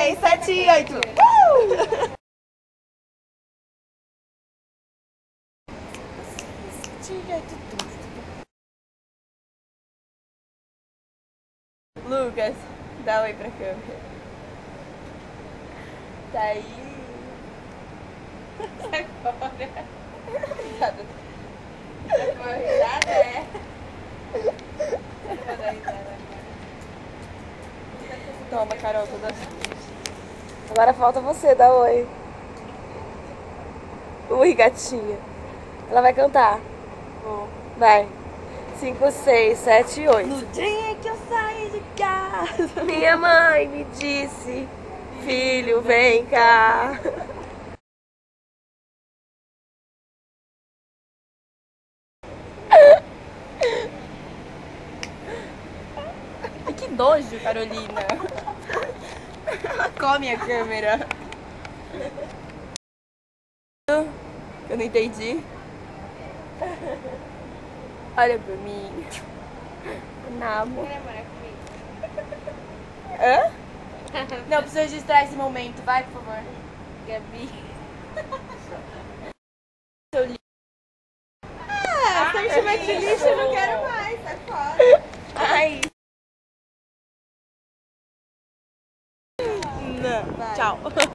6, 7, 8. Lucas, dá oi pra câmera. Tá aí. Sai fora. Risada. Foi risada, é. Vou dar risada agora. Toma, Carol, toda Agora falta você, dá oi. Ui, gatinha. Ela vai cantar. Vou. Vai. 5, 6, 7, 8. No dia que eu saí de casa. Minha mãe me disse: filho, vem cá. Que nojo, Carolina. Ela come a câmera. Eu não entendi. Olha pra mim. Namo. Hã? Não, preciso registrar esse momento. Vai, por favor. Gabi. Seu lixo. Ah, se eu me chamar de lixo, eu não quero mais. Sai fora. Ai. Não. Tchau.